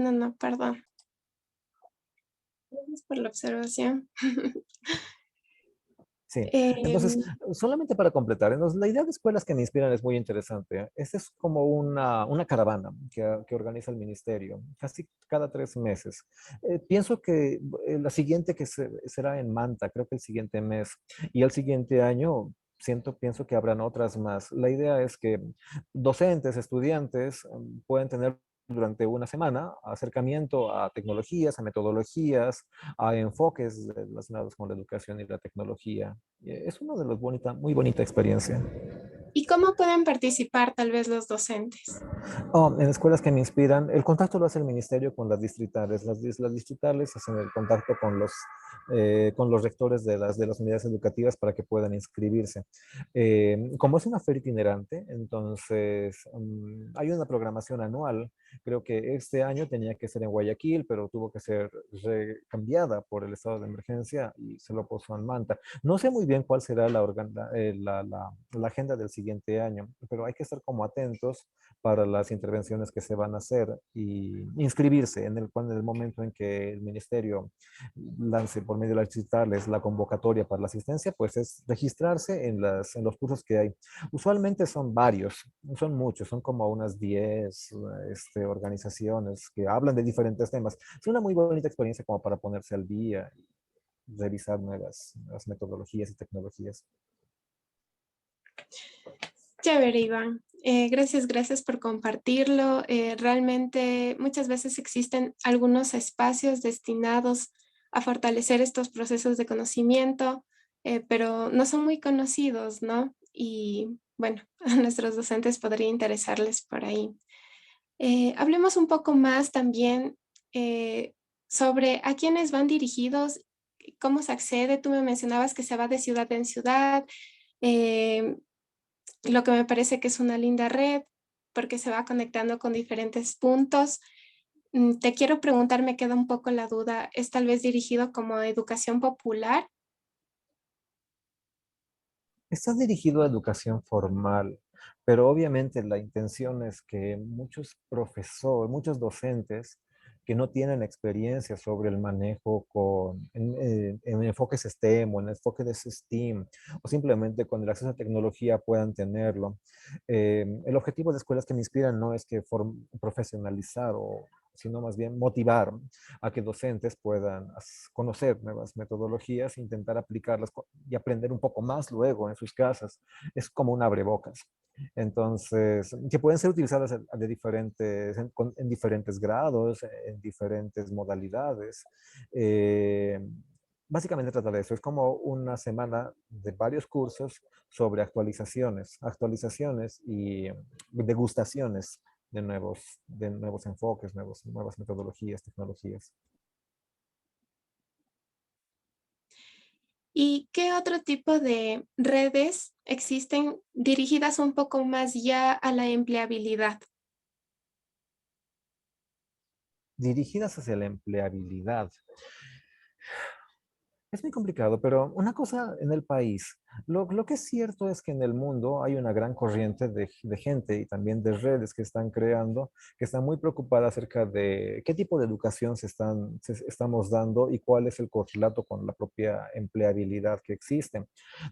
No, no, perdón. Gracias por la observación. Sí, entonces, Em, solamente para completar, entonces, la idea de escuelas que me inspiran es muy interesante. ¿Eh? Esta es como una caravana que organiza el ministerio, casi cada 3 meses. Pienso que la siguiente será en Manta, creo que el siguiente mes, y el siguiente año pienso que habrán otras más. La idea es que docentes, estudiantes pueden tener durante una semana acercamiento a tecnologías, a metodologías, a enfoques relacionados con la educación y la tecnología. Es una de las muy bonita experiencia. ¿Y cómo pueden participar tal vez los docentes? Oh, en escuelas que me inspiran, el contacto lo hace el ministerio con las distritales. Las distritales hacen el contacto con los rectores de las unidades educativas para que puedan inscribirse. Como es una feria itinerante, entonces hay una programación anual. Creo que este año tenía que ser en Guayaquil, pero tuvo que ser cambiada por el estado de emergencia y se lo puso en Manta. No sé muy bien cuál será la agenda del siguiente año, pero hay que estar como atentos para las intervenciones que se van a hacer y inscribirse en el momento en que el ministerio lance por medio de las digitales la convocatoria para la asistencia, pues es registrarse en los cursos que hay. Usualmente son varios, son muchos, son como unas 10 organizaciones que hablan de diferentes temas. Es una muy bonita experiencia como para ponerse al día y revisar nuevas metodologías y tecnologías. Chévere, Iván. Gracias por compartirlo. Realmente muchas veces existen algunos espacios destinados a fortalecer estos procesos de conocimiento, pero no son muy conocidos, ¿no? Y bueno, a nuestros docentes podría interesarles por ahí. Hablemos un poco más también sobre a quiénes van dirigidos, cómo se accede. Tú me mencionabas que se va de ciudad en ciudad. eh, lo que me parece que es una linda red porque se va conectando con diferentes puntos. Te quiero preguntar, me queda un poco la duda, ¿es tal vez dirigido como a educación popular? Está dirigido a educación formal, pero obviamente la intención es que muchos profesores, muchos docentes que no tienen experiencia sobre el manejo en enfoques STEM o en enfoques de STEAM o simplemente con el acceso a tecnología puedan tenerlo. El objetivo de escuelas que me inspiran no es que profesionalizar sino más bien motivar a que docentes puedan conocer nuevas metodologías, intentar aplicarlas y aprender un poco más luego en sus casas. Es como un abrebocas. Entonces, que pueden ser utilizadas en diferentes grados, en diferentes modalidades. Eh, Básicamente trata de eso. Es como una semana de varios cursos sobre actualizaciones y degustaciones de nuevos enfoques, nuevas metodologías, tecnologías. ¿Y qué otro tipo de redes existen dirigidas un poco más ya a la empleabilidad? Dirigidas hacia la empleabilidad. Es muy complicado, pero una cosa en el país, lo que es cierto es que en el mundo hay una gran corriente de gente y también de redes que están creando, que están muy preocupadas acerca de qué tipo de educación estamos dando y cuál es el correlato con la propia empleabilidad que existe.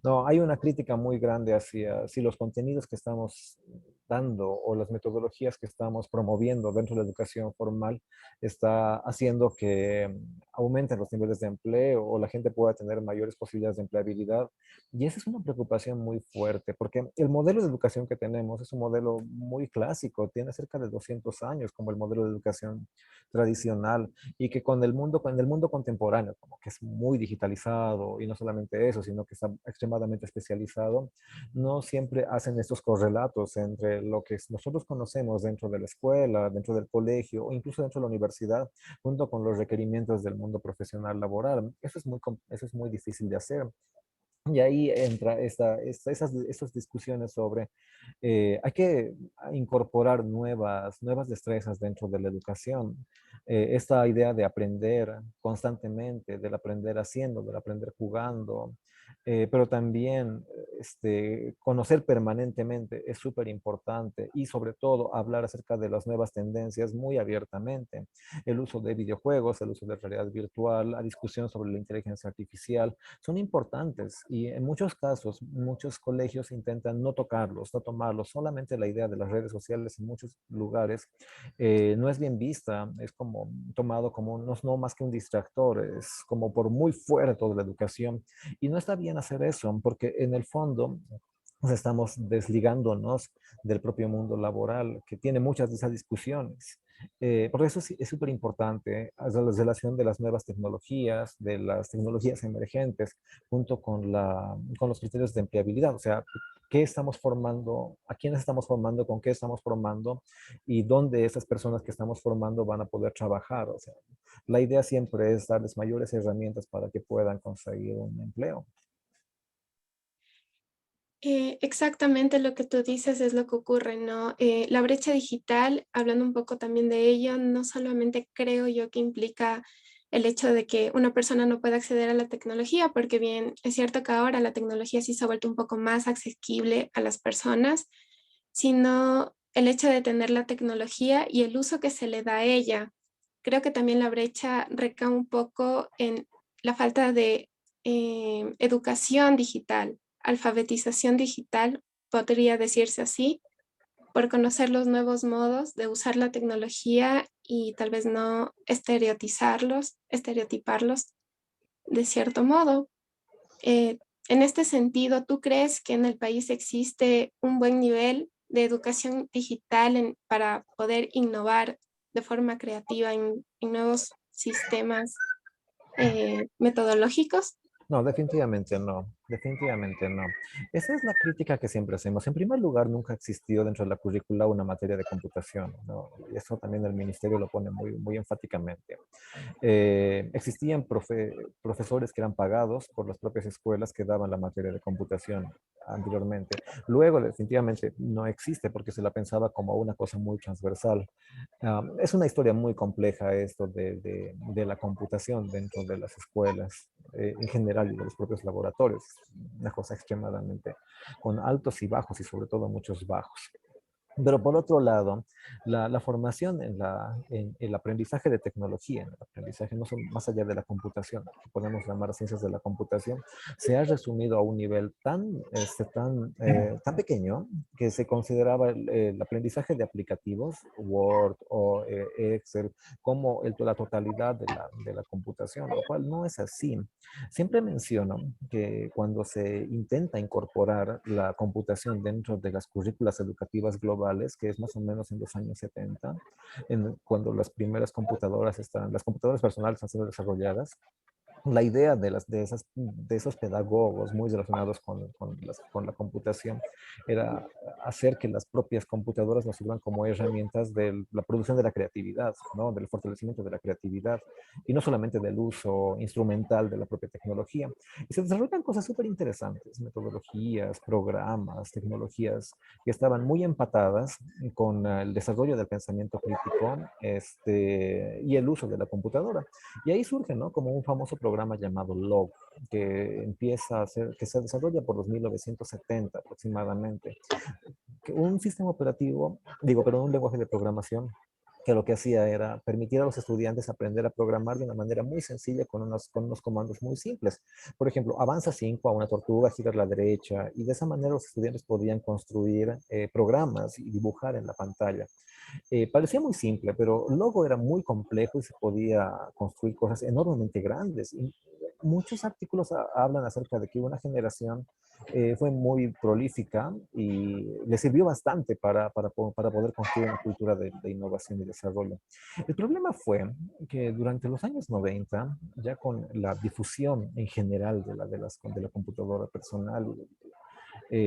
No, hay una crítica muy grande hacia si los contenidos que estamos dando o las metodologías que estamos promoviendo dentro de la educación formal está haciendo que aumenten los niveles de empleo o la gente pueda tener mayores posibilidades de empleabilidad. Y esa es una preocupación muy fuerte, porque el modelo de educación que tenemos es un modelo muy clásico, tiene cerca de 200 años como el modelo de educación tradicional, y que con el mundo contemporáneo, como que es muy digitalizado, y no solamente eso, sino que está extremadamente especializado, no siempre hacen estos correlatos entre lo que nosotros conocemos dentro de la escuela, dentro del colegio o incluso dentro de la universidad, junto con los requerimientos del mundo profesional laboral. Eso es muy difícil de hacer. Y ahí entra esas discusiones sobre hay que incorporar nuevas destrezas dentro de la educación. Esta idea de aprender constantemente, del aprender haciendo, del aprender jugando, pero también conocer permanentemente es súper importante y sobre todo hablar acerca de las nuevas tendencias muy abiertamente. El uso de videojuegos, el uso de realidad virtual, la discusión sobre la inteligencia artificial son importantes y en muchos casos muchos colegios intentan no tocarlos, no tomarlos. Solamente la idea de las redes sociales en muchos lugares no es bien vista, es como tomado como no más que un distractor, es como por muy fuera toda la educación. Y no está bien hacer eso, porque en el fondo nos estamos desligándonos del propio mundo laboral, que tiene muchas de esas discusiones. Por eso es súper importante la relación de las nuevas tecnologías, de las tecnologías emergentes, junto con los criterios de empleabilidad. O sea, qué estamos formando, a quiénes estamos formando, con qué estamos formando y dónde esas personas que estamos formando van a poder trabajar. O sea, la idea siempre es darles mayores herramientas para que puedan conseguir un empleo. Exactamente lo que tú dices es lo que ocurre, ¿no? La brecha digital, hablando un poco también de ello, no solamente creo yo que implica el hecho de que una persona no pueda acceder a la tecnología, porque bien, es cierto que ahora la tecnología sí se ha vuelto un poco más accesible a las personas, sino el hecho de tener la tecnología y el uso que se le da a ella. Creo que también la brecha recae un poco en la falta de educación digital, alfabetización digital, podría decirse así, por conocer los nuevos modos de usar la tecnología y tal vez no estereotiparlos de cierto modo. Eh, en este sentido, ¿tú crees que en el país existe un buen nivel de educación digital para poder innovar de forma creativa en nuevos sistemas metodológicos? No, definitivamente no, definitivamente no. Esa es la crítica que siempre hacemos. En primer lugar, nunca existió dentro de la currícula una materia de computación, ¿no? Y eso también el ministerio lo pone muy, muy enfáticamente. Existían profesores que eran pagados por las propias escuelas que daban la materia de computación anteriormente. Luego, definitivamente, no existe porque se la pensaba como una cosa muy transversal. Es una historia muy compleja esto de la computación dentro de las escuelas en general y de los propios laboratorios. Una cosa extremadamente con altos y bajos y sobre todo muchos bajos. Pero por otro lado, la formación en el aprendizaje de tecnología, en el aprendizaje no son más allá de la computación, que podemos llamar ciencias de la computación, se ha resumido a un nivel tan pequeño que se consideraba el aprendizaje de aplicativos, Word o Excel, como la totalidad de la computación, lo cual no es así. Siempre menciono que cuando se intenta incorporar la computación dentro de las currículas educativas globales, que es más o menos en los años 70, cuando las computadoras personales han sido desarrolladas, la idea de esos pedagogos muy relacionados con la computación era hacer que las propias computadoras nos sirvan como herramientas de la producción de la creatividad, ¿no? Del fortalecimiento de la creatividad y no solamente del uso instrumental de la propia tecnología. Y se desarrollan cosas súper interesantes, metodologías, programas, tecnologías que estaban muy empatadas con el desarrollo del pensamiento crítico y el uso de la computadora. Y ahí surge, ¿no? Como un famoso programa llamado Log, que se desarrolla por los 1970 aproximadamente. Un sistema operativo, pero un lenguaje de programación que lo que hacía era permitir a los estudiantes aprender a programar de una manera muy sencilla con unos comandos muy simples. Por ejemplo, avanza 5 a una tortuga, gira a la derecha, y de esa manera los estudiantes podían construir programas y dibujar en la pantalla. Parecía muy simple, pero luego era muy complejo y se podía construir cosas enormemente grandes. Y muchos artículos hablan acerca de que una generación fue muy prolífica y le sirvió bastante para poder construir una cultura de innovación y desarrollo. El problema fue que durante los años 90, ya con la difusión en general de la computadora personal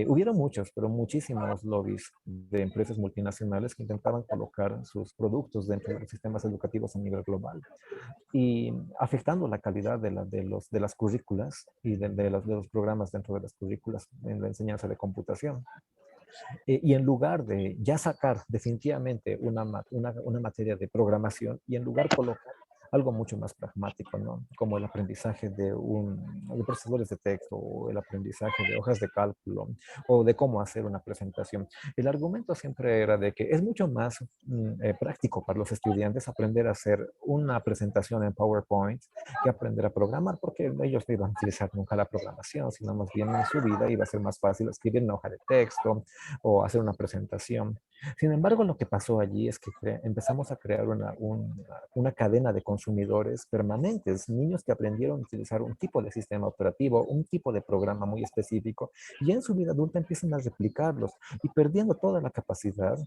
hubieron muchos, pero muchísimos lobbies de empresas multinacionales que intentaban colocar sus productos dentro de los sistemas educativos a nivel global y afectando la calidad de las currículas y de los programas dentro de las currículas en la enseñanza de computación. Y en lugar de ya sacar definitivamente una materia de programación y en lugar colocar algo mucho más pragmático, ¿no? Como el aprendizaje de procesadores de texto o el aprendizaje de hojas de cálculo o de cómo hacer una presentación. El argumento siempre era de que es mucho más práctico para los estudiantes aprender a hacer una presentación en PowerPoint que aprender a programar, porque ellos no iban a utilizar nunca la programación, sino más bien en su vida iba a ser más fácil escribir una hoja de texto o hacer una presentación. Sin embargo, lo que pasó allí es que empezamos a crear una cadena de consumidores permanentes, niños que aprendieron a utilizar un tipo de sistema operativo, un tipo de programa muy específico, y en su vida adulta empiezan a replicarlos y perdiendo toda la capacidad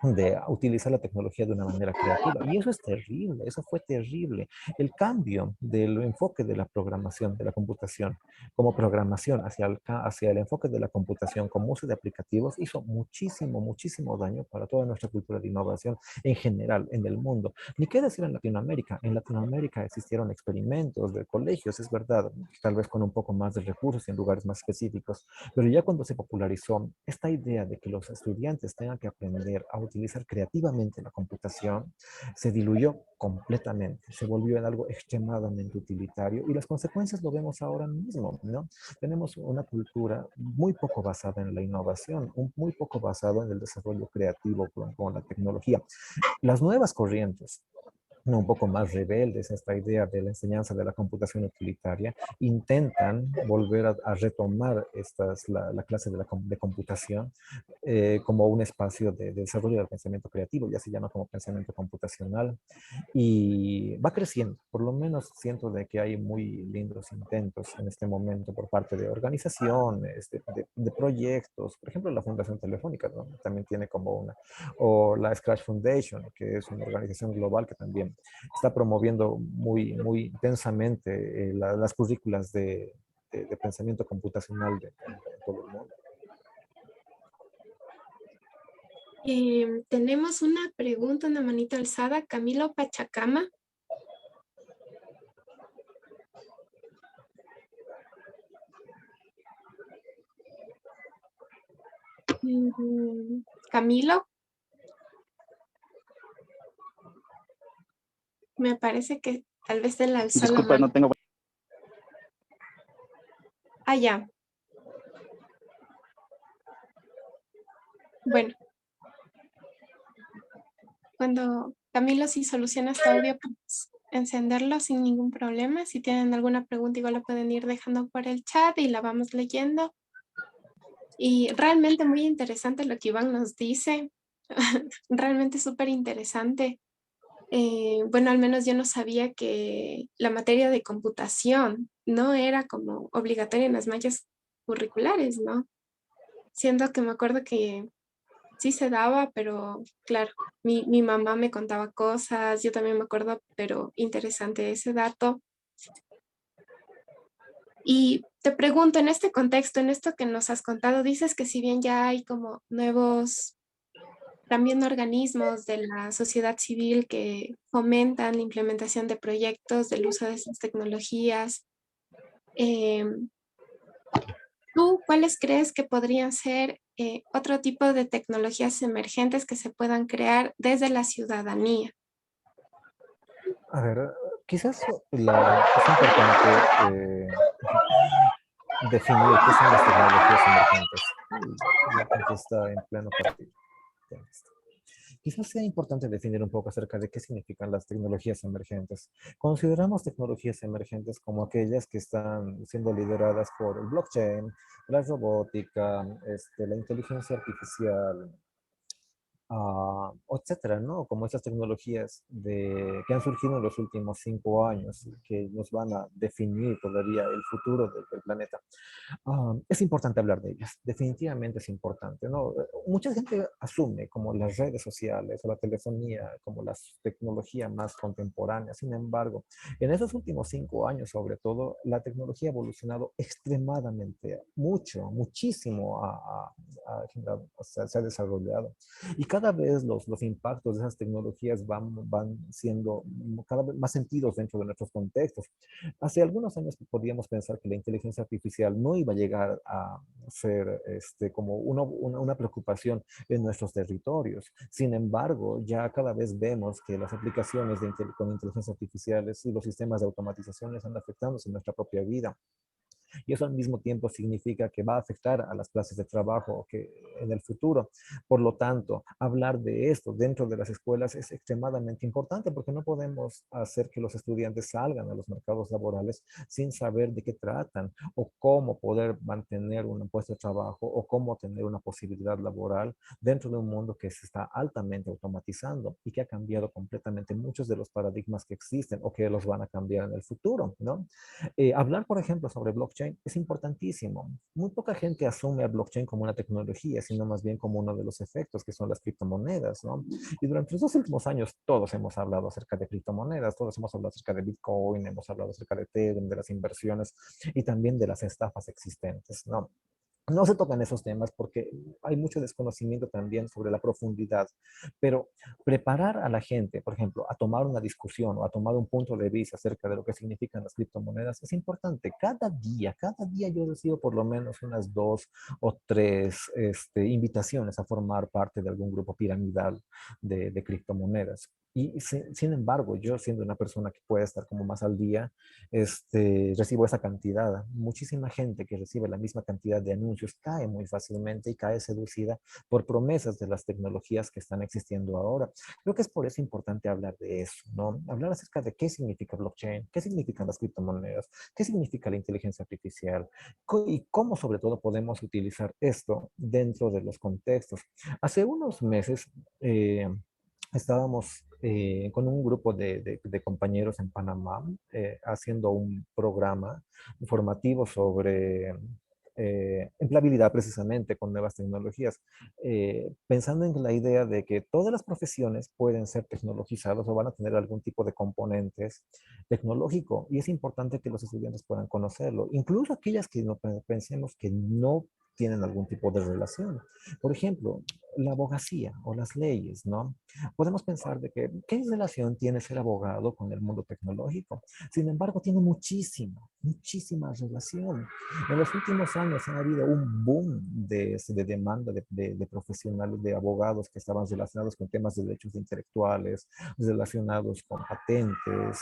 de utilizar la tecnología de una manera creativa. Y eso es terrible, eso fue terrible. El cambio del enfoque de la programación, de la computación, como programación hacia el enfoque de la computación como uso de aplicativos hizo muchísimo, muchísimo daño para toda nuestra cultura de innovación en general en el mundo. Ni qué decir en Latinoamérica. En Latinoamérica existieron experimentos de colegios, es verdad, tal vez con un poco más de recursos y en lugares más específicos, pero ya cuando se popularizó esta idea de que los estudiantes tengan que aprender a utilizar creativamente la computación, se diluyó completamente, se volvió en algo extremadamente utilitario y las consecuencias lo vemos ahora mismo, ¿no? Tenemos una cultura muy poco basada en la innovación, muy poco basada en el desarrollo creativo con la tecnología. Las nuevas corrientes un poco más rebeldes a esta idea de la enseñanza de la computación utilitaria, intentan volver a retomar la clase de computación como un espacio de desarrollo del pensamiento creativo, ya se llama como pensamiento computacional, y va creciendo. Por lo menos siento de que hay muy lindos intentos en este momento por parte de organizaciones, de proyectos, por ejemplo la Fundación Telefónica, ¿no? También tiene como o la Scratch Foundation, que es una organización global que también está promoviendo muy intensamente las currículas de pensamiento computacional de todo el mundo. Tenemos una pregunta, una manita alzada. Camilo Pachacama. Camilo, me parece que tal vez él alzó la Disculpa, mano. no tengo... Ah, ya. Bueno, cuando Camilo sí soluciona este audio, pues encenderlo sin ningún problema. Si tienen alguna pregunta, igual la pueden ir dejando por el chat y la vamos leyendo. Y realmente muy interesante lo que Iván nos dice. Realmente súper interesante. Bueno, al menos yo no sabía que la materia de computación no era como obligatoria en las mallas curriculares, ¿no? Siendo que me acuerdo que sí se daba, pero claro, mi mamá me contaba cosas, yo también me acuerdo, pero interesante ese dato. Y te pregunto, en este contexto, en esto que nos has contado, dices que si bien ya hay como nuevos también organismos de la sociedad civil que fomentan la implementación de proyectos del uso de esas tecnologías. em, ¿Tú cuáles crees que podrían ser otro tipo de tecnologías emergentes que se puedan crear desde la ciudadanía? A ver, quizás es importante definir qué son las tecnologías emergentes. La gente está en pleno partido. Ya está. Quizás sea importante definir un poco acerca de qué significan las tecnologías emergentes. Consideramos tecnologías emergentes como aquellas que están siendo lideradas por el blockchain, la robótica, la inteligencia artificial, etcétera, ¿no? Como estas tecnologías que han surgido en los últimos 5 años y que nos van a definir todavía el futuro del planeta. Es importante hablar de ellas, definitivamente es importante, ¿no? Mucha gente asume como las redes sociales o la telefonía como la tecnología más contemporánea. Sin embargo, en esos últimos 5 años, sobre todo, la tecnología ha evolucionado extremadamente, muchísimo, o sea, se ha desarrollado. Y cada vez los impactos de esas tecnologías van siendo cada vez más sentidos dentro de nuestros contextos. Hace algunos años podíamos pensar que la inteligencia artificial no iba a llegar a ser como una preocupación en nuestros territorios. Sin embargo, ya cada vez vemos que las aplicaciones con inteligencia artificiales y los sistemas de automatización están afectándose en nuestra propia vida. Y eso al mismo tiempo significa que va a afectar a las clases de trabajo que en el futuro. Por lo tanto, hablar de esto dentro de las escuelas es extremadamente importante porque no podemos hacer que los estudiantes salgan a los mercados laborales sin saber de qué tratan o cómo poder mantener un puesto de trabajo o cómo tener una posibilidad laboral dentro de un mundo que se está altamente automatizando y que ha cambiado completamente muchos de los paradigmas que existen o que los van a cambiar en el futuro, ¿no? Hablar, por ejemplo, sobre blockchain es importantísimo. Muy poca gente asume a blockchain como una tecnología, sino más bien como uno de los efectos que son las criptomonedas, ¿no? Y durante los dos últimos años todos hemos hablado acerca de criptomonedas, todos hemos hablado acerca de Bitcoin, hemos hablado acerca de Ethereum, de las inversiones y también de las estafas existentes, ¿no? No se tocan esos temas porque hay mucho desconocimiento también sobre la profundidad, pero preparar a la gente, por ejemplo, a tomar una discusión o a tomar un punto de vista acerca de lo que significan las criptomonedas es importante. Cada día yo recibo por lo menos unas dos o tres invitaciones a formar parte de algún grupo piramidal de criptomonedas. Y sin embargo, yo siendo una persona que puede estar como más al día, recibo esa cantidad. Muchísima gente que recibe la misma cantidad de anuncios cae muy fácilmente y cae seducida por promesas de las tecnologías que están existiendo ahora. Creo que es por eso importante hablar de eso, ¿no? Hablar acerca de qué significa blockchain, qué significan las criptomonedas, qué significa la inteligencia artificial y cómo sobre todo podemos utilizar esto dentro de los contextos. Hace unos meses estábamos con un grupo de compañeros en Panamá haciendo un programa informativo sobre empleabilidad precisamente con nuevas tecnologías, pensando en la idea de que todas las profesiones pueden ser tecnologizadas o van a tener algún tipo de componentes tecnológico y es importante que los estudiantes puedan conocerlo, incluso aquellas que no pensemos que no tienen algún tipo de relación. Por ejemplo, la abogacía o las leyes, ¿no? Podemos pensar de que, ¿qué relación tiene ser abogado con el mundo tecnológico? Sin embargo, tiene muchísima relación. En los últimos años ha habido un boom de demanda de profesionales, de abogados que estaban relacionados con temas de derechos intelectuales, relacionados con patentes,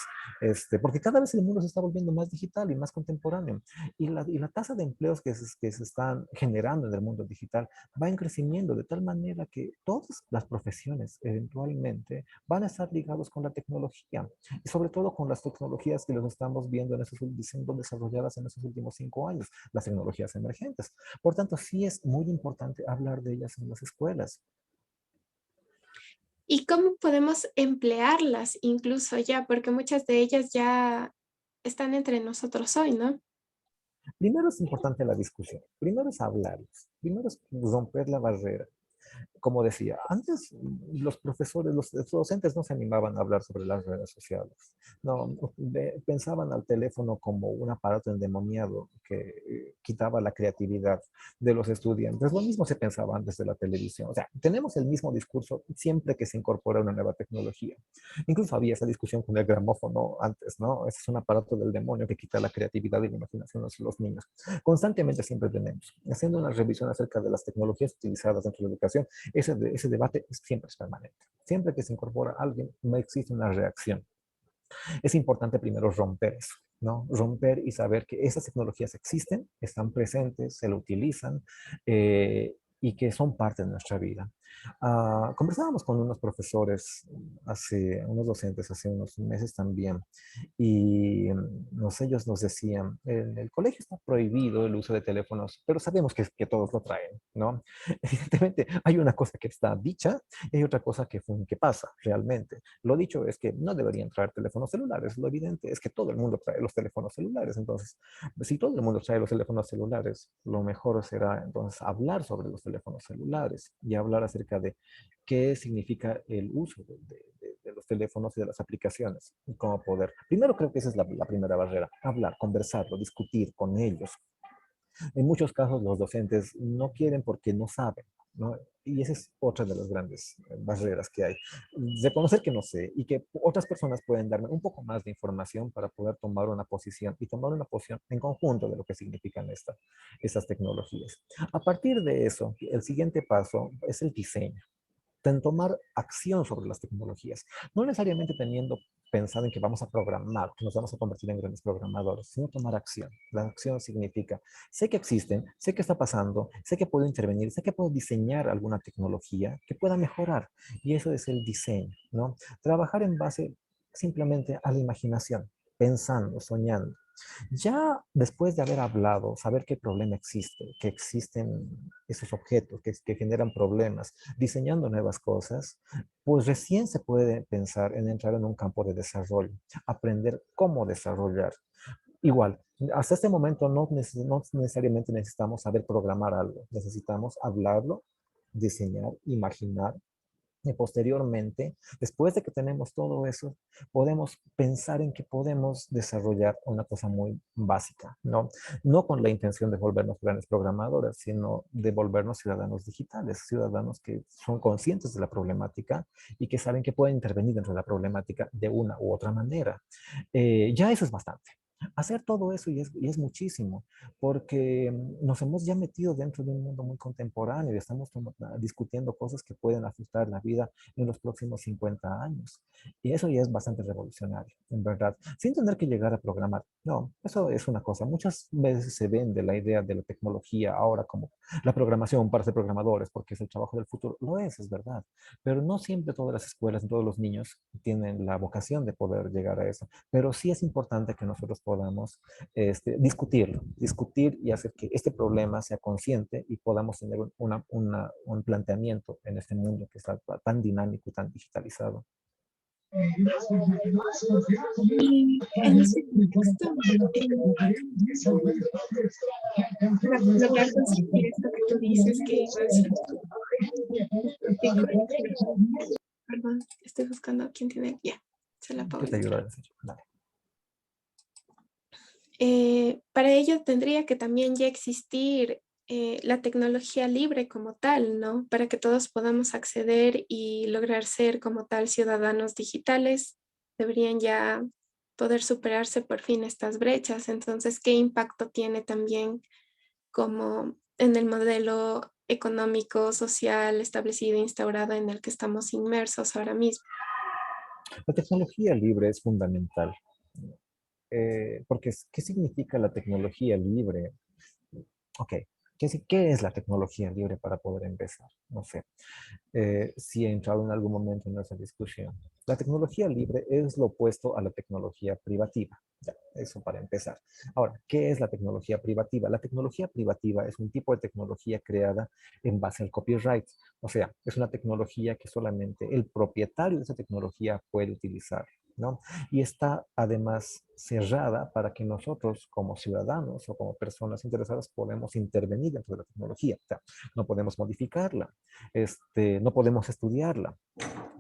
porque cada vez el mundo se está volviendo más digital y más contemporáneo. Y la tasa de empleos que se están generando en el mundo digital va en crecimiento de tal manera que todas las profesiones eventualmente van a estar ligados con la tecnología y sobre todo con las tecnologías que los estamos viendo siendo desarrolladas en estos últimos 5 años, las tecnologías emergentes. Por tanto, sí es muy importante hablar de ellas en las escuelas. ¿Y cómo podemos emplearlas incluso ya? Porque muchas de ellas ya están entre nosotros hoy, ¿no? Primero es importante la discusión, primero es hablarlas, primero es romper la barrera. Como decía, antes los profesores, los docentes no se animaban a hablar sobre las redes sociales. No, pensaban al teléfono como un aparato endemoniado que quitaba la creatividad de los estudiantes. Lo mismo se pensaba antes de la televisión. O sea, tenemos el mismo discurso siempre que se incorpora una nueva tecnología. Incluso había esa discusión con el gramófono antes, ¿no? Ese es un aparato del demonio que quita la creatividad y la imaginación de los niños. Constantemente siempre tenemos, haciendo una revisión acerca de las tecnologías utilizadas dentro de la educación, ese debate siempre es permanente. Siempre que se incorpora alguien, no existe una reacción. Es importante primero romper eso, ¿no? Romper y saber que esas tecnologías existen, están presentes, se lo utilizan y que son parte de nuestra vida. Conversábamos con unos profesores, unos docentes hace unos meses también, y no sé, ellos nos decían, en el colegio está prohibido el uso de teléfonos, pero sabemos que todos lo traen, ¿no? Evidentemente, hay una cosa que está dicha y hay otra cosa que pasa realmente. Lo dicho es que no deberían traer teléfonos celulares. Lo evidente es que todo el mundo trae los teléfonos celulares. Entonces, si todo el mundo trae los teléfonos celulares, lo mejor será entonces hablar sobre los teléfonos celulares y hablar acerca de qué significa el uso de los teléfonos y de las aplicaciones y cómo poder. Primero creo que esa es la primera barrera, hablar, conversarlo, discutir con ellos. En muchos casos los docentes no quieren porque no saben. ¿no? Y esa es otra de las grandes barreras que hay. Reconocer que no sé y que otras personas pueden darme un poco más de información para poder tomar una posición y tomar una posición en conjunto de lo que significan estas tecnologías. A partir de eso, el siguiente paso es el diseño en tomar acción sobre las tecnologías, no necesariamente teniendo pensado en que vamos a programar, que nos vamos a convertir en grandes programadores, sino tomar acción. La acción significa, sé que existen, sé que está pasando, sé que puedo intervenir, sé que puedo diseñar alguna tecnología que pueda mejorar. Y eso es el diseño, ¿no? Trabajar en base simplemente a la imaginación, pensando, soñando. Ya después de haber hablado, saber qué problema existe, que existen esos objetos que generan problemas, diseñando nuevas cosas, pues recién se puede pensar en entrar en un campo de desarrollo, aprender cómo desarrollar. Igual, hasta este momento no necesariamente necesitamos saber programar algo, necesitamos hablarlo, diseñar, imaginar y posteriormente, después de que tenemos todo eso, podemos pensar en que podemos desarrollar una cosa muy básica, ¿no? No con la intención de volvernos grandes programadores, sino de volvernos ciudadanos digitales, ciudadanos que son conscientes de la problemática y que saben que pueden intervenir dentro de la problemática de una u otra manera. Ya eso es bastante. Hacer todo eso y es muchísimo, porque nos hemos ya metido dentro de un mundo muy contemporáneo y estamos discutiendo cosas que pueden afectar la vida en los próximos 50 años. Y eso ya es bastante revolucionario, en verdad, sin tener que llegar a programar. No, eso es una cosa. Muchas veces se vende la idea de la tecnología ahora como la programación para ser programadores, porque es el trabajo del futuro. Lo es verdad, pero no siempre todas las escuelas, todos los niños tienen la vocación de poder llegar a eso. Pero sí es importante que nosotros podamos discutirlo, discutir y hacer que este problema sea consciente y podamos tener un planteamiento en este mundo que está tan dinámico y tan digitalizado. Y en ese contexto, para lograr conseguir esto que tú dices, que es perdón, estoy buscando quién tiene, ya, se la pongo Yo en te el ayudo a chat. decir. Dale. Para ello tendría que también ya existir la tecnología libre como tal, ¿no? Para que todos podamos acceder y lograr ser como tal ciudadanos digitales, deberían ya poder superarse por fin estas brechas. Entonces, ¿qué impacto tiene también como en el modelo económico, social establecido, instaurado en el que estamos inmersos ahora mismo? La tecnología libre es fundamental. Porque, ¿qué significa la tecnología libre? Ok, ¿qué es la tecnología libre para poder empezar? No sé. Si he entrado en algún momento en esa discusión. La tecnología libre es lo opuesto a la tecnología privativa. Ya, eso para empezar. Ahora, ¿qué es la tecnología privativa? La tecnología privativa es un tipo de tecnología creada en base al copyright. O sea, es una tecnología que solamente el propietario de esa tecnología puede utilizar, ¿no? Y está además cerrada para que nosotros como ciudadanos o como personas interesadas podemos intervenir dentro de la tecnología. O sea, no podemos modificarla, no podemos estudiarla,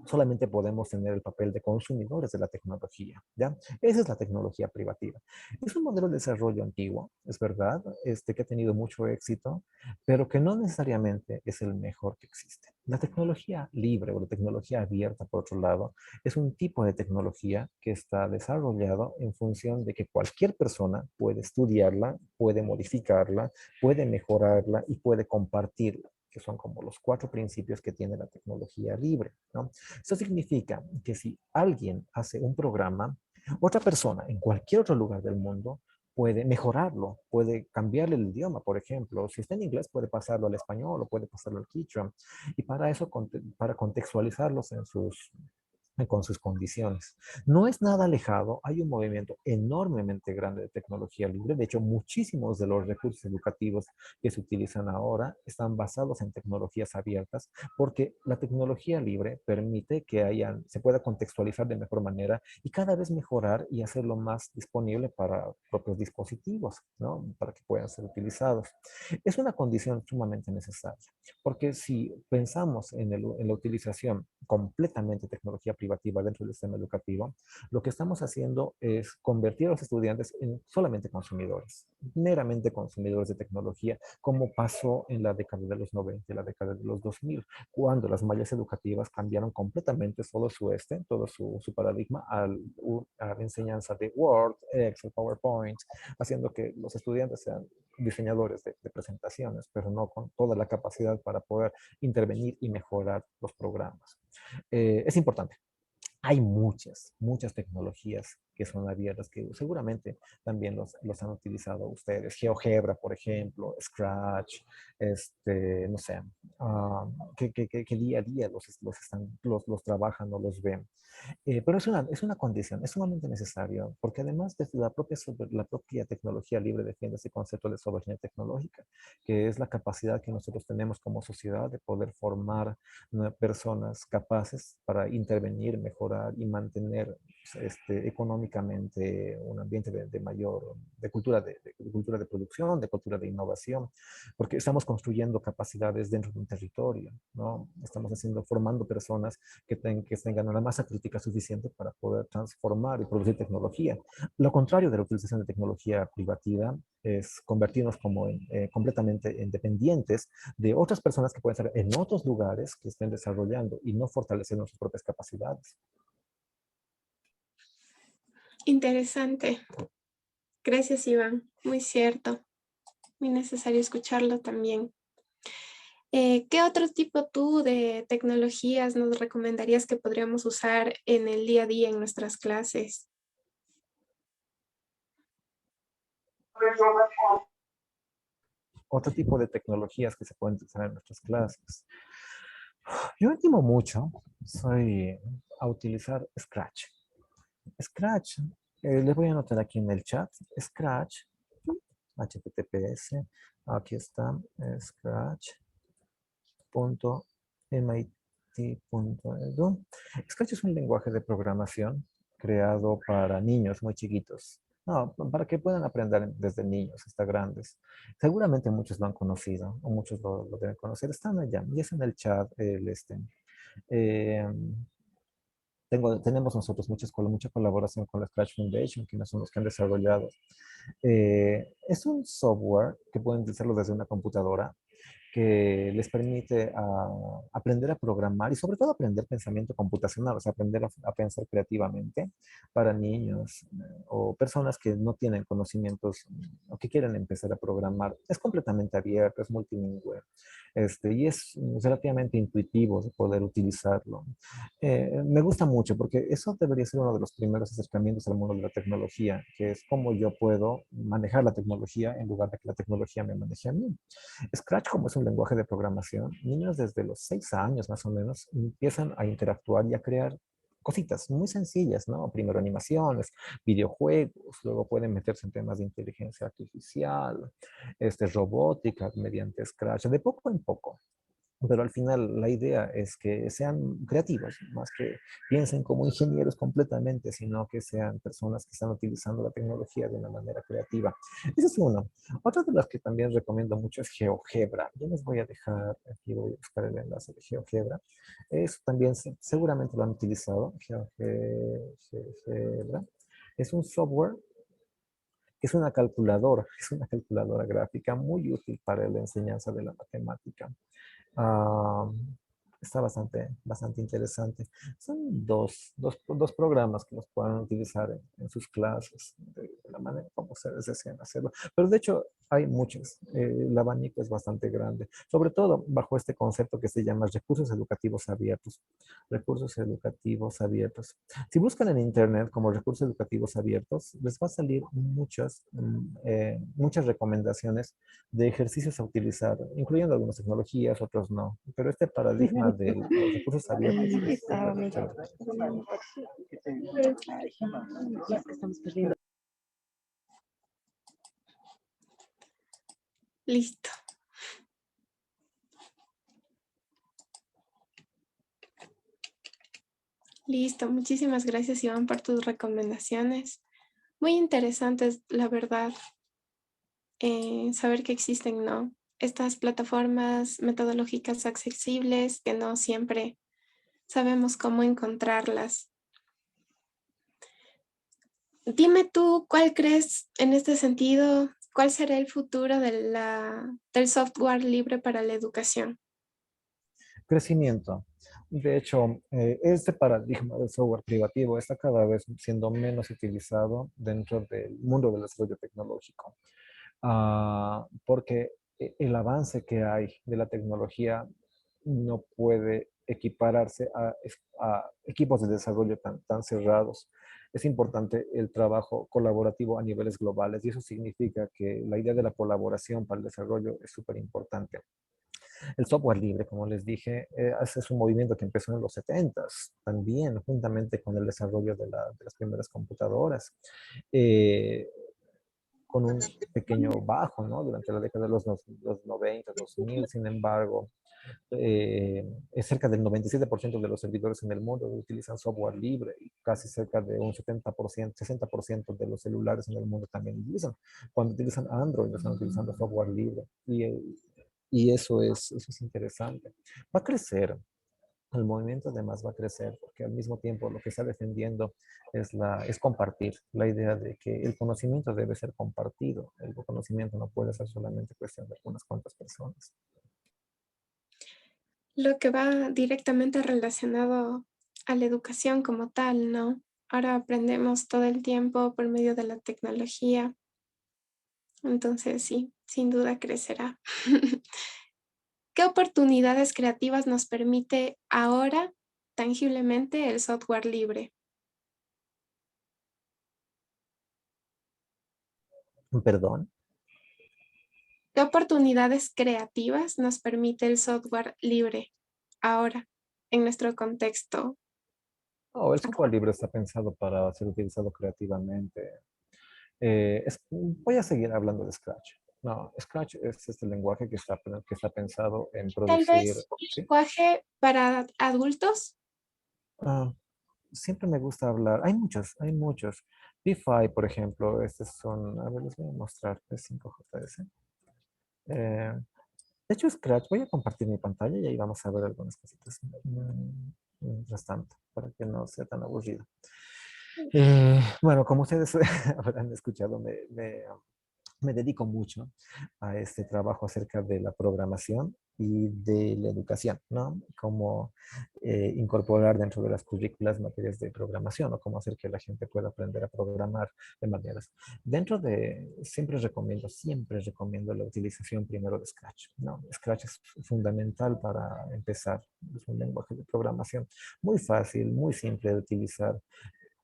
solamente podemos tener el papel de consumidores de la tecnología, ¿ya? Esa es la tecnología privativa. Es un modelo de desarrollo antiguo, es verdad, que ha tenido mucho éxito, pero que no necesariamente es el mejor que existe. La tecnología libre o la tecnología abierta, por otro lado, es un tipo de tecnología que está desarrollado en función de que cualquier persona puede estudiarla, puede modificarla, puede mejorarla y puede compartirla, que son como los cuatro principios que tiene la tecnología libre, ¿no? Eso significa que si alguien hace un programa, otra persona en cualquier otro lugar del mundo puede mejorarlo, puede cambiarle el idioma, por ejemplo. Si está en inglés, puede pasarlo al español o puede pasarlo al quichua. Y para eso, para contextualizarlos con sus condiciones. No es nada alejado, hay un movimiento enormemente grande de tecnología libre. De hecho, muchísimos de los recursos educativos que se utilizan ahora están basados en tecnologías abiertas, porque la tecnología libre permite que se pueda contextualizar de mejor manera y cada vez mejorar y hacerlo más disponible para propios dispositivos, ¿no? Para que puedan ser utilizados. Es una condición sumamente necesaria, porque si pensamos en la utilización completamente de tecnología privativa dentro del sistema educativo, lo que estamos haciendo es convertir a los estudiantes en solamente consumidores, meramente consumidores de tecnología, como pasó en la década de los 90 y la década de los 2000, cuando las mallas educativas cambiaron completamente todo su paradigma a la enseñanza de Word, Excel, PowerPoint, haciendo que los estudiantes sean diseñadores de presentaciones, pero no con toda la capacidad para poder intervenir y mejorar los programas. Es importante. Hay muchas tecnologías que son abiertas, que seguramente también los han utilizado ustedes. GeoGebra, por ejemplo, Scratch, no sé, que día a día los trabajan o los ven. Pero es una condición, es sumamente necesario, porque además desde la propia tecnología libre defiende ese concepto de soberanía tecnológica, que es la capacidad que nosotros tenemos como sociedad de poder formar personas capaces para intervenir, mejorar y mantener económicamente un ambiente de mayor, de cultura de producción, de cultura de innovación, porque estamos construyendo capacidades dentro de un territorio, ¿no? Estamos formando personas que tengan una masa crítica suficiente para poder transformar y producir tecnología. Lo contrario de la utilización de tecnología privativa es convertirnos completamente en dependientes de otras personas que pueden estar en otros lugares que estén desarrollando y no fortalecer nuestras propias capacidades. Interesante. Gracias, Iván. Muy cierto. Muy necesario escucharlo también. ¿Qué otro tipo tú de tecnologías nos recomendarías que podríamos usar en el día a día en nuestras clases? Otro tipo de tecnologías que se pueden utilizar en nuestras clases. Yo animo mucho a utilizar Scratch. Scratch, les voy a anotar aquí en el chat, Scratch, HTTPS, aquí está, scratch.mit.edu. Scratch es un lenguaje de programación creado para niños muy chiquitos. No, para que puedan aprender desde niños hasta grandes. Seguramente muchos lo han conocido, o muchos lo deben conocer. Están allá, y es en el chat, eh, tenemos nosotros mucha colaboración con la Scratch Foundation, quienes son los que han desarrollado. Es un software que pueden utilizarlo desde una computadora que les permite aprender a programar y sobre todo aprender pensamiento computacional, o sea, aprender a pensar creativamente para niños o personas que no tienen conocimientos o que quieren empezar a programar. Es completamente abierto, es multilingüe y es relativamente intuitivo de poder utilizarlo. Me gusta mucho porque eso debería ser uno de los primeros acercamientos al mundo de la tecnología, que es cómo yo puedo manejar la tecnología en lugar de que la tecnología me maneje a mí. Scratch, como es un lenguaje de programación, niños desde los 6 años más o menos empiezan a interactuar y a crear cositas muy sencillas, ¿no? Primero animaciones, videojuegos, luego pueden meterse en temas de inteligencia artificial, robótica mediante Scratch, de poco en poco. Pero al final la idea es que sean creativos, más que piensen como ingenieros completamente, sino que sean personas que están utilizando la tecnología de una manera creativa. Ese es uno. Otra de las que también recomiendo mucho es GeoGebra. Yo les voy a dejar, aquí voy a buscar el enlace de GeoGebra. Eso también seguramente lo han utilizado, GeoGebra. Es un software, es una calculadora gráfica muy útil para la enseñanza de la matemática. Ah, está bastante interesante. Son dos programas que los pueden utilizar en sus clases de la manera como ustedes desean hacerlo. Pero de hecho hay muchos. El abanico es bastante grande, sobre todo bajo este concepto que se llama recursos educativos abiertos. Recursos educativos abiertos. Si buscan en internet como recursos educativos abiertos, les va a salir muchas recomendaciones de ejercicios a utilizar, incluyendo algunas tecnologías, otros no. Pero este paradigma de los recursos abiertos es súper chévere. Listo. Listo. Muchísimas gracias, Iván, por tus recomendaciones. Muy interesantes, la verdad, saber que existen, ¿no? Estas plataformas metodológicas accesibles que no siempre sabemos cómo encontrarlas. Dime tú, ¿cuál crees en este sentido? ¿Cuál será el futuro del software libre para la educación? Crecimiento. De hecho, este paradigma del software privativo está cada vez siendo menos utilizado dentro del mundo del desarrollo tecnológico. Porque el avance que hay de la tecnología no puede equipararse a equipos de desarrollo tan cerrados. Es importante el trabajo colaborativo a niveles globales y eso significa que la idea de la colaboración para el desarrollo es súper importante. El software libre, como les dije, es un movimiento que empezó en los 70s, también juntamente con el desarrollo de las primeras computadoras. Eh, con un pequeño bajo, ¿no? Durante la década de los 90, 2000, sin embargo, es cerca del 97% de los servidores en el mundo utilizan software libre y casi cerca de un 70%, 60% de los celulares en el mundo también utilizan. Cuando utilizan Android, están utilizando software libre y eso es interesante. Va a crecer, el movimiento además va a crecer porque al mismo tiempo lo que está defendiendo es compartir la idea de que el conocimiento debe ser compartido. El conocimiento no puede ser solamente cuestión de unas cuantas personas. Lo que va directamente relacionado a la educación como tal, ¿no? Ahora aprendemos todo el tiempo por medio de la tecnología, entonces sí, sin duda crecerá. ¿Qué oportunidades creativas nos permite ahora tangiblemente el software libre? Perdón. ¿Qué oportunidades creativas nos permite el software libre ahora en nuestro contexto No, el software actual? libre está pensado para ser utilizado creativamente. Voy a seguir hablando de Scratch. No, Scratch es este lenguaje que está pensado en Tal producir, vez ¿sí? lenguaje para adultos. Ah, siempre me gusta hablar. Hay muchos. P5, por ejemplo, estos son, a ver, les voy a mostrar, P5JS. Eh, de hecho, Scratch, voy a compartir mi pantalla y ahí vamos a ver algunas cositas. Mientras tanto, para que no sea tan aburrido. Bueno, como ustedes habrán escuchado, me dedico mucho a este trabajo acerca de la programación y de la educación, ¿no? Cómo incorporar dentro de las currículas materias de programación o cómo hacer que la gente pueda aprender a programar de maneras. Siempre recomiendo la utilización primero de Scratch, ¿no? Scratch es fundamental para empezar. Es un lenguaje de programación muy fácil, muy simple de utilizar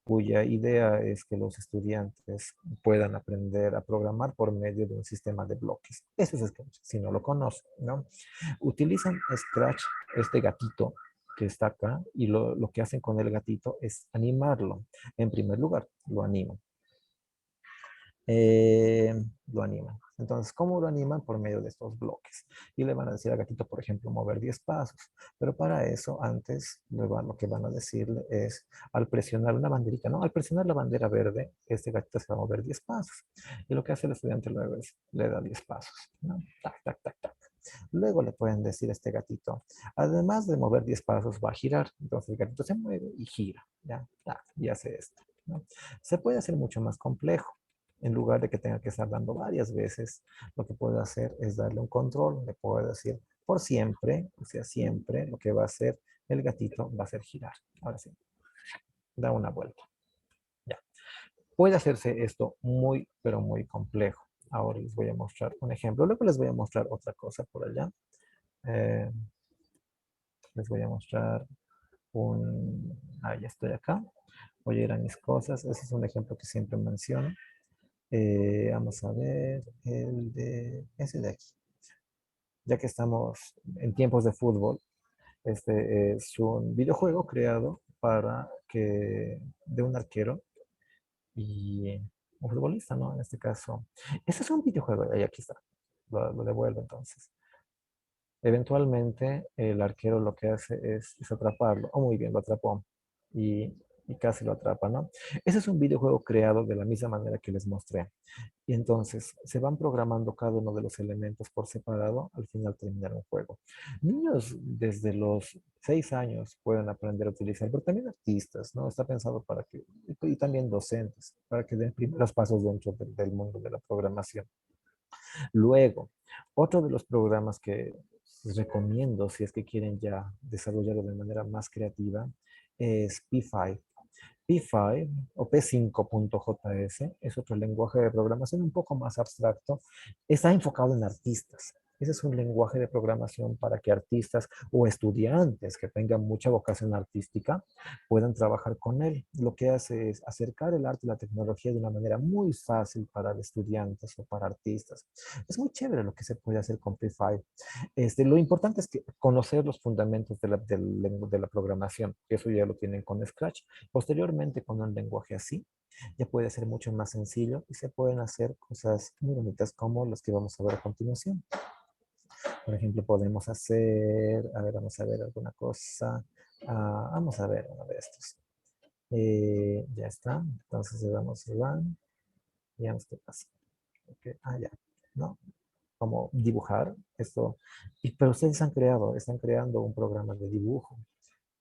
cuya idea es que los estudiantes puedan aprender a programar por medio de un sistema de bloques. Eso es Scratch, si no lo conocen, ¿no? Utilizan Scratch, este gatito que está acá, y lo que hacen con el gatito es animarlo. En primer lugar, lo animan eh, lo animan. Entonces, ¿cómo lo animan? Por medio de estos bloques. Y le van a decir al gatito, por ejemplo, mover 10 pasos. Pero para eso, antes, lo que van a decirle es, al presionar una banderita, ¿no? Al presionar la bandera verde, este gatito se va a mover 10 pasos. Y lo que hace el estudiante luego es, le da 10 pasos, ¿no? Tac, tac, tac, tac. Luego le pueden decir a este gatito, además de mover 10 pasos, va a girar. Entonces el gatito se mueve y gira, ¿ya? Tac, y hace esto, ¿no? Se puede hacer mucho más complejo. En lugar de que tenga que estar dando varias veces, lo que puede hacer es darle un control. Le puede decir por siempre, o sea, siempre lo que va a hacer el gatito va a ser girar. Ahora sí, da una vuelta. Ya. Puede hacerse esto muy, pero muy complejo. Ahora les voy a mostrar un ejemplo. Luego les voy a mostrar otra cosa por allá. Eh, les voy a mostrar ya estoy acá. Voy a ir a mis cosas. Ese es un ejemplo que siempre menciono. Vamos a ver ese de aquí. Ya que estamos en tiempos de fútbol, este es un videojuego creado de un arquero y un futbolista, ¿no? En este caso. Este es un videojuego, y aquí está. Lo devuelvo entonces. Eventualmente el arquero lo que hace es atraparlo. Oh, muy bien, lo atrapó. Y y casi lo atrapa, ¿no? Ese es un videojuego creado de la misma manera que les mostré. Y entonces se van programando cada uno de los elementos por separado, al final terminar un juego. Niños desde los 6 años pueden aprender a utilizar, pero también artistas, ¿no? Está pensado para que, y también docentes, para que den primeros pasos dentro del mundo de la programación. Luego, otro de los programas que recomiendo si es que quieren ya desarrollarlo de manera más creativa es P5. P5 o P5.js es otro lenguaje de programación un poco más abstracto. Está enfocado en artistas. Ese es un lenguaje de programación para que artistas o estudiantes que tengan mucha vocación artística puedan trabajar con él. Lo que hace es acercar el arte y la tecnología de una manera muy fácil para estudiantes o para artistas. Es muy chévere lo que se puede hacer con P5. Lo importante es que conocer los fundamentos de la programación. Eso ya lo tienen con Scratch. Posteriormente, con un lenguaje así, ya puede ser mucho más sencillo y se pueden hacer cosas muy bonitas como las que vamos a ver a continuación. Por ejemplo, podemos hacer, a ver, vamos a ver alguna cosa. Vamos a ver uno de estos. Ya está. Entonces le damos run y vemos qué pasa. Okay. Ya. ¿No? Como dibujar esto. Pero ustedes están creando un programa de dibujo.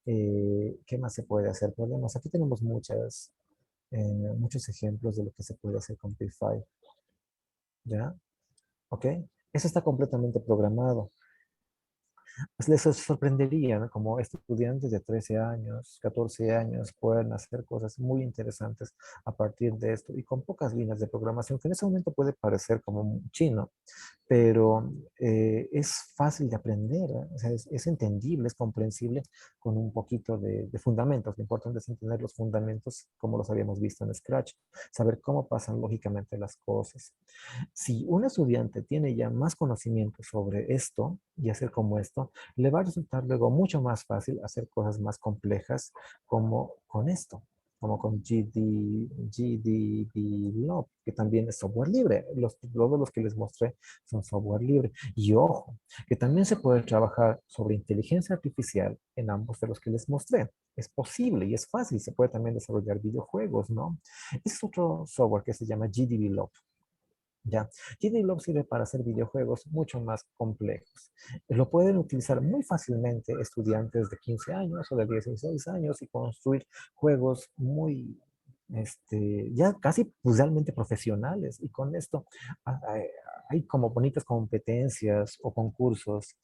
¿Qué más se puede hacer? Podemos, aquí tenemos muchos ejemplos de lo que se puede hacer con P5. ¿Ya? ¿Ok? Eso está completamente programado. Pues les sorprendería, ¿no? Como estudiantes de 13 años, 14 años pueden hacer cosas muy interesantes a partir de esto y con pocas líneas de programación, que en ese momento puede parecer como chino, pero es fácil de aprender, ¿eh? O sea, es entendible, es comprensible con un poquito de fundamentos. Lo importante es entender los fundamentos como los habíamos visto en Scratch, saber cómo pasan lógicamente las cosas. Si un estudiante tiene ya más conocimiento sobre esto y hacer como esto, le va a resultar luego mucho más fácil hacer cosas más complejas como con esto, como con GDB que también es software libre. Todos los que les mostré son software libre. Y ojo, que también se puede trabajar sobre inteligencia artificial en ambos de los que les mostré. Es posible y es fácil. Se puede también desarrollar videojuegos, ¿no? Ese es otro software que se llama GDB. Ya, GDLog sirve para hacer videojuegos mucho más complejos. Lo pueden utilizar muy fácilmente estudiantes de 15 años o de 16 años y construir juegos muy, ya casi pues, realmente profesionales. Y con esto hay como bonitas competencias o concursos